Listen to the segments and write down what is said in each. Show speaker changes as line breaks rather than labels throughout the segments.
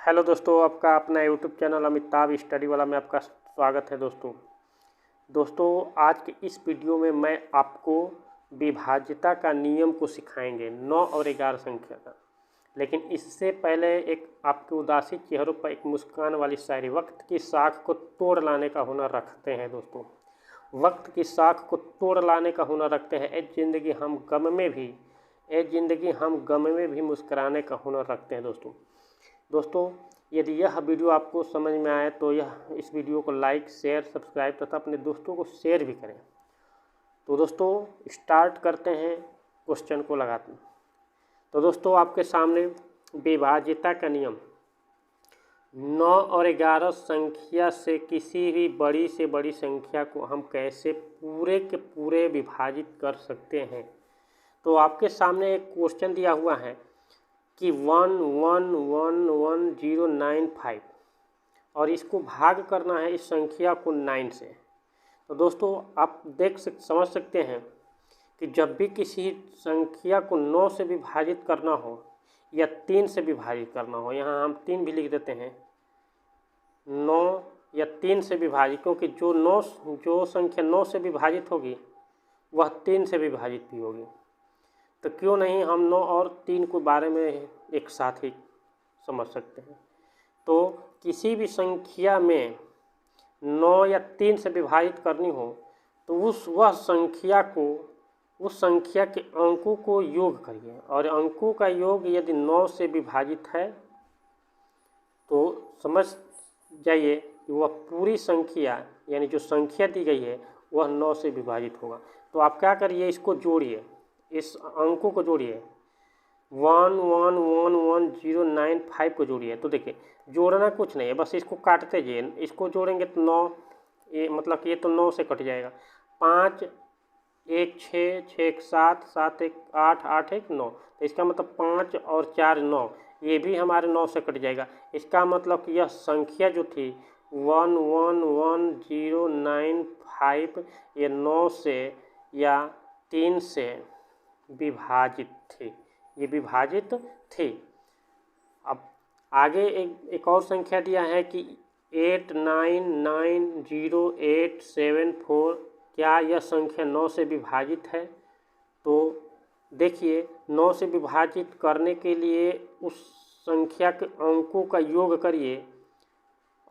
Hello दोस्तों, आपका अपना यूट्यूब चैनल अमिताभ स्टडी वाला में आपका स्वागत है। दोस्तों आज के इस वीडियो में मैं आपको विभाज्यता का नियम को सिखाएंगे 9 और 11 संख्या का। लेकिन इससे पहले एक आपके उदासी चेहरों पर एक मुस्कान वाली शायरी। वक्त की साख को तोड़ लाने का हुनर रखते हैं दोस्तों, वक्त की साख को तोड़ लाने का हुनर रखते हैं। ए जिंदगी हम गम में भी मुस्कुराने का हुनर रखते हैं दोस्तों, यदि यह वीडियो आपको समझ में आए तो इस वीडियो को लाइक, शेयर, सब्सक्राइब तथा अपने दोस्तों को शेयर भी करें। तो दोस्तों स्टार्ट करते हैं क्वेश्चन को लगाते हैं। तो दोस्तों आपके सामने विभाज्यता का नियम। 9 और 11 संख्या से किसी भी बड़ी से बड़ी संख्या को हम कैसे पूरे के पूरे विभाजित कर सकते हैं। तो आपके सामने एक क्वेश्चन दिया हुआ है कि 111095 और इसको भाग करना है इस संख्या को 9 से। तो दोस्तों आप समझ सकते हैं कि जब भी किसी संख्या को 9 से विभाजित करना हो या 3 से विभाजित करना हो, यहाँ हम 3 भी लिख देते हैं, 9 या 3 से विभाजित, क्योंकि जो संख्या 9 से विभाजित होगी वह 3 से विभाजित भी होगी। तो क्यों नहीं हम 9 और 3 के बारे में एक साथ ही समझ सकते हैं। तो किसी भी संख्या में 9 या 3 से विभाजित करनी हो तो उस संख्या के अंकों को योग करिए, और अंकों का योग यदि 9 से विभाजित है तो समझ जाइए कि वह पूरी संख्या यानी जो संख्या दी गई है वह 9 से विभाजित होगा। तो आप क्या करिए, इसको जोड़िए, इस अंकों को जोड़िए, 111095 को जोड़िए। तो देखिए जोड़ना कुछ नहीं है, बस इसको काटते जाइए। इसको जोड़ेंगे तो 9, ये मतलब कि ये तो 9 से कट जाएगा। 5 1 6 6 1 7 7 1 8 8 1 9, तो इसका मतलब 5 और 4 9, ये भी हमारे 9 से कट जाएगा। इसका मतलब कि यह संख्या जो थी 111095 ये 9 से या 3 से विभाजित थी, ये विभाजित थी। अब आगे एक और संख्या दिया है कि 899084, क्या यह संख्या 9 से विभाजित है। तो देखिए 9 से विभाजित करने के लिए उस संख्या के अंकों का योग करिए,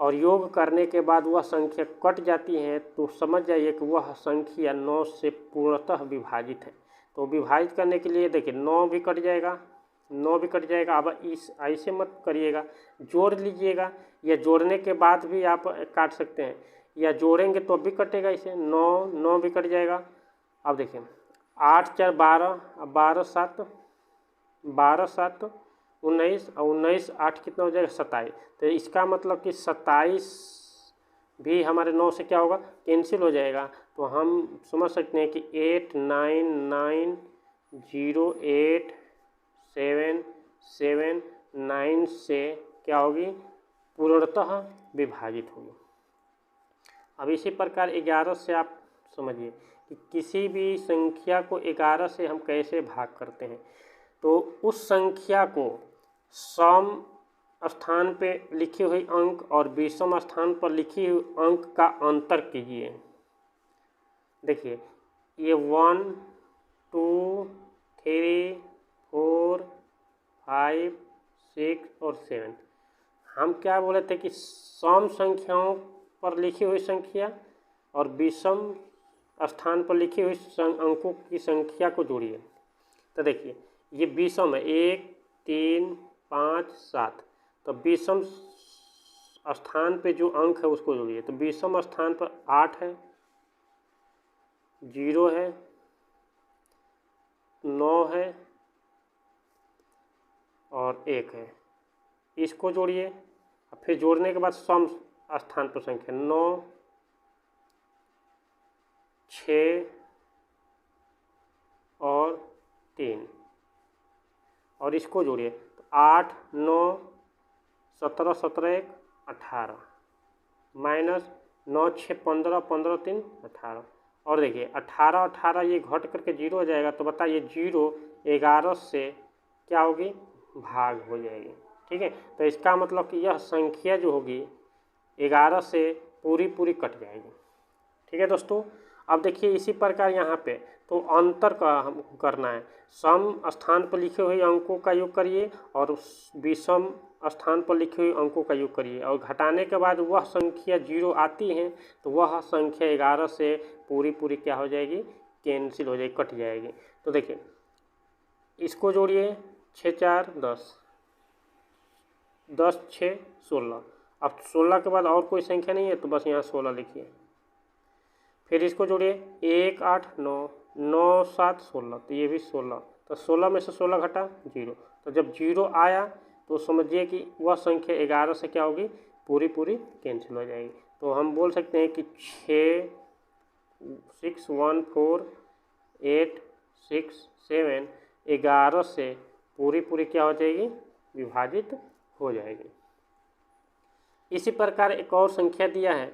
और योग करने के बाद वह संख्या कट जाती है तो समझ जाइए कि वह संख्या 9 से पूर्णतः विभाजित है। तो विभाजित करने के लिए देखिए 9 भी कट जाएगा, 9 भी कट जाएगा। अब ऐसे मत करिएगा, जोड़ लीजिएगा, या जोड़ने के बाद भी आप काट सकते हैं, या जोड़ेंगे तो भी कटेगा। इसे 9 भी कट जाएगा। अब देखिए 8 4 12, 12 7 19, और 19 8 कितना हो जाएगा 27। तो इसका मतलब कि 27 भी हमारे 9 से क्या होगा, कैंसिल हो जाएगा। तो हम समझ सकते हैं कि 89908779 से क्या होगी, पूर्णतः विभाजित होगी। अब इसी प्रकार 11 से आप समझिए कि किसी भी संख्या को 11 से हम कैसे भाग करते हैं। तो उस संख्या को सम स्थान पे लिखे हुए अंक और विषम स्थान पर लिखे हुए अंक का अंतर कीजिए। देखिए ये 1 2 3 4 5 6 और 7, हम क्या बोले थे कि सम संख्याओं पर लिखी हुई संख्या और विषम स्थान पर लिखी हुई अंकों की संख्या को जोड़िए। तो देखिए ये विषम है, 1 3 5 7, तो विषम स्थान पे जो अंक है उसको जोड़िए। तो विषम स्थान पर 8 है, 0 है, 9 है और 1 है, इसको जोड़िए। और फिर जोड़ने के बाद सम स्थान पर संख्या 9 6 और 3, और इसको जोड़िए। तो 8 9 17 17 1 18 माइनस 9 6 15 15 3 18, और देखिए 18 18 ये घट करके 0 हो जाएगा। तो बताइए 0 11 से क्या होगी, भाग हो जाएगी। ठीक है। तो इसका मतलब कि यह संख्या जो होगी 11 से पूरी कट जाएगी। ठीक है दोस्तों। अब देखिए इसी प्रकार यहाँ पे तो अंतर का हम करना है। सम स्थान पर लिखे हुए अंकों का योग करिए और विषम स्थान पर लिखे हुए अंकों का योग करिए, और घटाने के बाद वह संख्या 0 आती है तो वह संख्या 11 से पूरी क्या हो जाएगी, कैंसिल हो जाएगी, कट जाएगी। तो देखिए इसको जोड़िए, 6 4 10, 10 6 16। अब 16 के बाद और कोई संख्या नहीं है तो बस यहाँ 16 लिखिए। फिर इसको जोड़िए, 1 8 9, 9 7 16, तो ये भी 16। तो 16 में से 16 घटा 0, तो जब 0 आया तो समझिए कि वह संख्या 11 से क्या होगी, पूरी कैंसिल हो जाएगी। तो हम बोल सकते हैं कि 6 6 1 4 8 6 7 11 से पूरी क्या हो जाएगी, विभाजित हो जाएगी। इसी प्रकार एक और संख्या दिया है,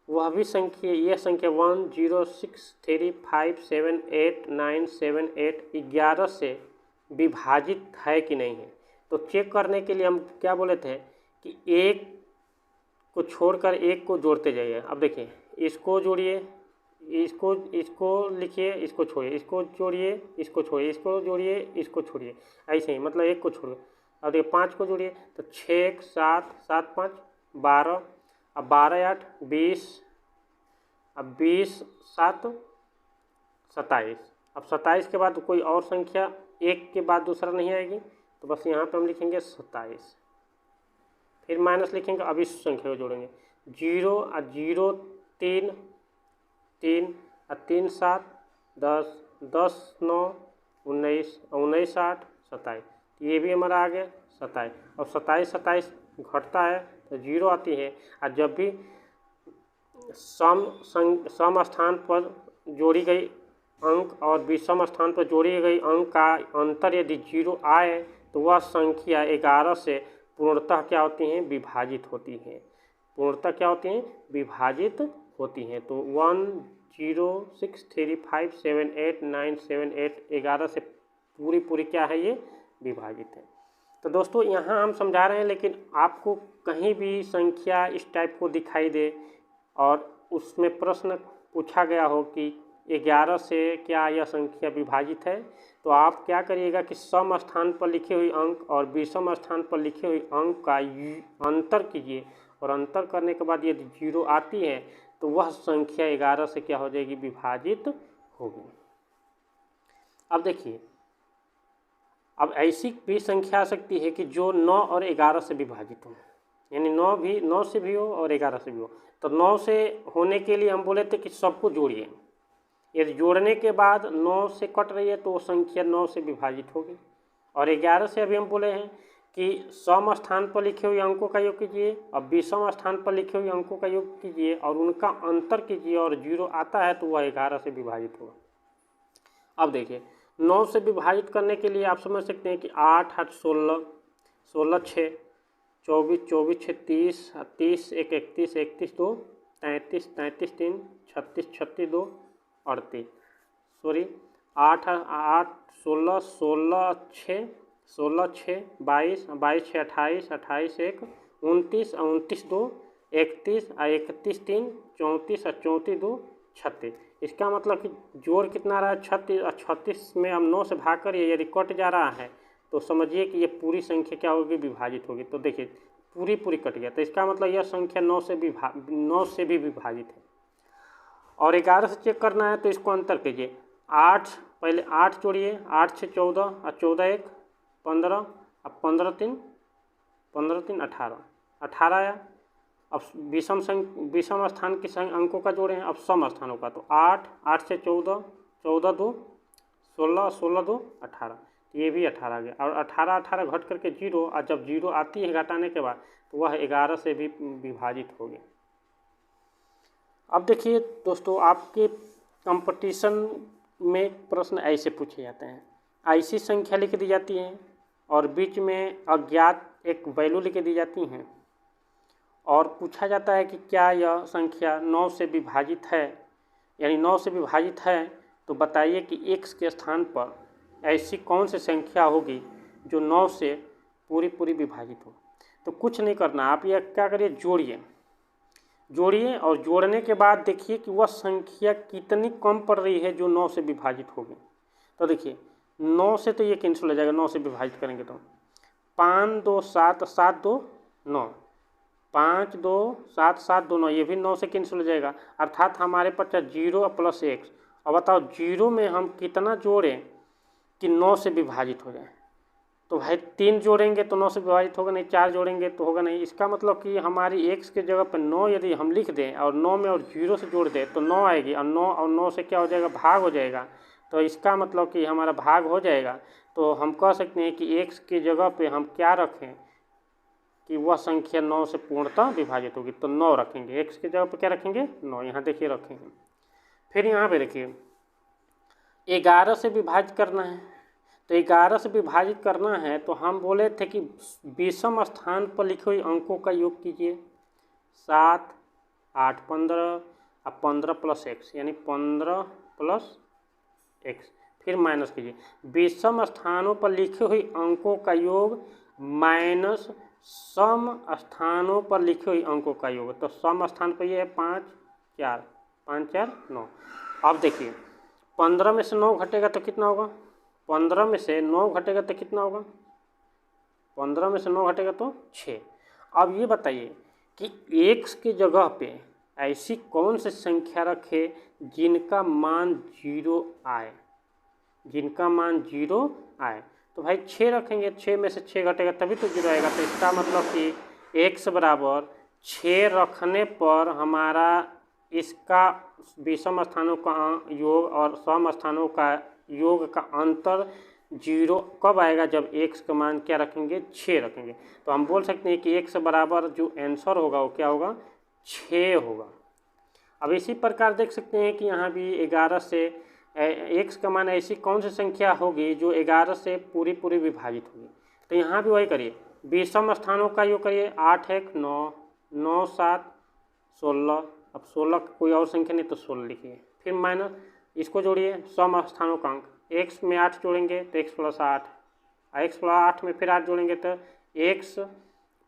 वह भी संख्या, यह संख्या 1 0 6 3 5 7 8 9 7 8 11 से विभाजित है कि नहीं है। तो चेक करने के लिए हम क्या बोले थे कि एक को छोड़कर एक को जोड़ते जाइए। अब देखिए इसको जोड़िए, इसको लिखिए, इसको छोड़िए, इसको जोड़िए, इसको छोड़िए, इसको जोड़िए, इसको छोड़िए, ऐसे ही मतलब एक को छोड़िए। अब देखिए 5 को जोड़िए तो 6 7 7 5 12, अब 12 8 20, अब 20 7 27। अब 27 के बाद कोई और संख्या एक के बाद दूसरा नहीं आएगी, तो बस यहाँ पे हम लिखेंगे 27, फिर माइनस लिखेंगे। अब इस संख्या को जोड़ेंगे, 0 और 0 3 3 और 3 7 10 10 9 19 19 8 27, ये भी हमारा आ गया 27। और 27 घटता है तो 0 आती है। और जब भी सम स्थान पर जोड़ी गई अंक और विषम स्थान पर जोड़ी गई अंक का अंतर यदि 0 आए तो वह संख्या 11 से पूर्णतः क्या होती हैं, विभाजित होती हैं। पूर्णतः क्या होती हैं, विभाजित होती हैं। तो 1 0 6 3 5 7 8 9 7 8 11 से पूरी क्या है, ये विभाजित है। तो दोस्तों यहाँ हम समझा रहे हैं, लेकिन आपको कहीं भी संख्या इस टाइप को दिखाई दे और उसमें प्रश्न पूछा गया हो कि 11 से क्या यह संख्या विभाजित है, तो आप क्या करिएगा कि सम स्थान पर लिखे हुए अंक और विषम स्थान पर लिखे हुए अंक का अंतर कीजिए, और अंतर करने के बाद यदि 0 आती है तो वह संख्या 11 से क्या हो जाएगी, विभाजित होगी। अब देखिए, अब ऐसी भी संख्या आ सकती है कि जो 9 और 11 से विभाजित हो, यानी 9 से भी हो और 11 से भी हो। तो 9 से होने के लिए हम बोले थे कि सबको जोड़िए, यदि जोड़ने के बाद 9 से कट रही है तो वो संख्या 9 से विभाजित होगी। और 11 से अभी हम बोले हैं कि सम स्थान पर लिखे हुए अंकों का योग कीजिए और विषम स्थान पर लिखे हुए अंकों का योग कीजिए और उनका अंतर कीजिए, और 0 आता है तो वह 11 से विभाजित होगा। अब देखिए 9 से विभाजित करने के लिए आप समझ सकते हैं कि 8 8 16, 16 6 24, 24 6 30, 30 1 31, 31 2 33, 33 3 36, 36 2 38, सॉरी 8 8 16, 16 6 16 6 22, 22 6 28, 28 1 29, 29 2 31, 31 3 34 और 34 2 36। इसका मतलब कि जोड़ कितना रहा है, 36, और 36 में हम 9 से भाग कर यदि कट जा रहा है तो समझिए कि ये पूरी संख्या क्या होगी, विभाजित होगी। तो देखिए पूरी कट गया, तो इसका मतलब यह संख्या 9 से भी विभाजित है। और 11 से चेक करना है तो इसको अंतर कीजिए, 8 पहले 8 जोड़िए, 8 6 14 और 14 1 15, अब 15 3 18, 18 आया। अब विषम स्थान के अंकों का जोड़े हैं, अब सम स्थानों का, तो 8 8 से 14, 14 2 16, 16 2 18, ये भी 18 आ गया। और 18 18 घट करके 0, और जब 0 आती है घटाने के बाद तो वह 11 से भी विभाजित हो गया। अब देखिए दोस्तों, आपके कंपटीशन में प्रश्न ऐसे पूछे जाते हैं, ऐसी संख्या लिख दी जाती है और बीच में अज्ञात एक वैल्यू लिख दी जाती हैं, और पूछा जाता है कि क्या यह संख्या 9 से विभाजित है, यानी 9 से विभाजित है तो बताइए कि x के स्थान पर ऐसी कौन सी संख्या होगी जो 9 से पूरी विभाजित हो। तो कुछ नहीं करना, आप ये क्या करिए, जोड़िए और जोड़ने के बाद देखिए कि वह संख्या कितनी कम पड़ रही है जो 9 से विभाजित होगी। तो देखिए 9 से तो ये कैंसिल हो जाएगा, 9 से विभाजित करेंगे तो 5 2 7 7 2 9, 5 2 7 7 2 9, ये भी 9 से कैंसिल हो जाएगा। अर्थात हमारे पास 0 प्लस x। अब बताओ 0 में हम कितना जोड़ें कि 9 से विभाजित हो जाए। तो भाई 3 जोड़ेंगे तो 9 से विभाजित होगा नहीं, 4 जोड़ेंगे तो होगा नहीं। इसका मतलब कि हमारी x के जगह पर 9 यदि हम लिख दें और 9 में और 0 से जोड़ दें तो 9 आएगी, और 9 से क्या हो जाएगा, भाग हो जाएगा। तो इसका मतलब कि हमारा भाग हो जाएगा। तो हम कह सकते हैं कि x के जगह पे हम क्या रखें कि वह संख्या 9 से पूर्णतः विभाजित होगी। तो 9 रखेंगे, x के जगह पे क्या रखेंगे, 9। यहाँ देखिए रखेंगे। फिर यहाँ पे देखिए 11 से विभाजित करना है। तो 11 से विभाजित करना है तो हम बोले थे कि 20वें स्थान पर लिखे हुए अंकों का योग कीजिए। 7 8 15, अब 15 प्लस x यानी 15 प्लस x, फिर माइनस कीजिए। 20वें स्थानों पर लिखे हुए अंकों का योग माइनस सम स्थानों पर लिखे हुए अंकों का योग। तो सम स्थान पर ये है 5 4, 5 4 9। अब देखिए 15 में से 9 घटेगा तो कितना होगा, 15 में से 9 घटेगा तो कितना होगा, 15 में से 9 घटेगा तो 6। अब ये बताइए कि x की जगह पे ऐसी कौन सी संख्या रखे जिनका मान 0 आए, जिनका मान 0 आए। तो भाई 6 रखेंगे, 6 में से 6 घटेगा तभी तो 0 आएगा। तो इसका मतलब कि x बराबर 6 रखने पर हमारा इसका 20वें स्थानों का योग और सम स्थानों का योग का अंतर 0 कब आएगा, जब x का मान क्या रखेंगे, 6 रखेंगे। तो हम बोल सकते हैं कि x बराबर जो आंसर होगा वो क्या होगा, 6 होगा। अब इसी प्रकार देख सकते हैं कि यहाँ भी 11 से x का मान ऐसी कौन सी संख्या होगी जो 11 से पूरी विभाजित होगी। तो यहाँ भी वही करिए, 20वें स्थानों का योग करिए। 8 1 9, 9 7 16, अब 16 कोई और संख्या नहीं तो 16 लिखिए। फिर माइनस इसको जोड़िए, सम स्थानों का अंक, x में 8 जोड़ेंगे तो x प्लस 8, x प्लस 8 में फिर 8 जोड़ेंगे तो x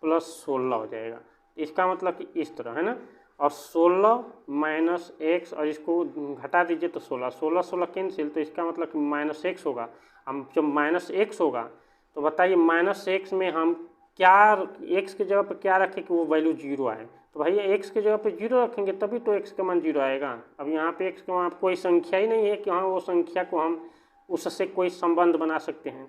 प्लस 16 हो जाएगा। इसका मतलब कि इस तरह है ना। और 16 माइनस x और इसको घटा दीजिए तो 16, 16 16 कैंसिल, तो इसका मतलब कि माइनस x होगा। हम जब माइनस x होगा तो बताइए माइनस x में हम क्या x की जगह पर क्या रखें कि वो वैल्यू 0 आए। तो भाई x की जगह पे 0 रखेंगे तभी तो x का मान 0 आएगा। अब यहाँ पे x का मान कोई संख्या ही नहीं है कि हाँ वो संख्या को हम उससे कोई संबंध बना सकते हैं।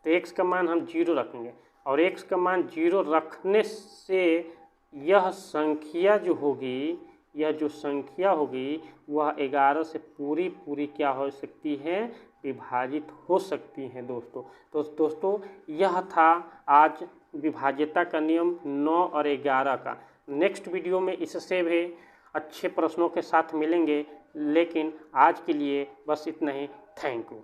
तो x का मान हम 0 रखेंगे, और x का मान 0 रखने से यह संख्या जो होगी, यह जो संख्या होगी वह 11 से पूरी क्या हो सकती है, विभाजित हो सकती हैं दोस्तों। तो दोस्तों यह था आज विभाज्यता का नियम 9 और 11 का। नेक्स्ट वीडियो में इससे भी अच्छे प्रश्नों के साथ मिलेंगे, लेकिन आज के लिए बस इतना ही। Thank you.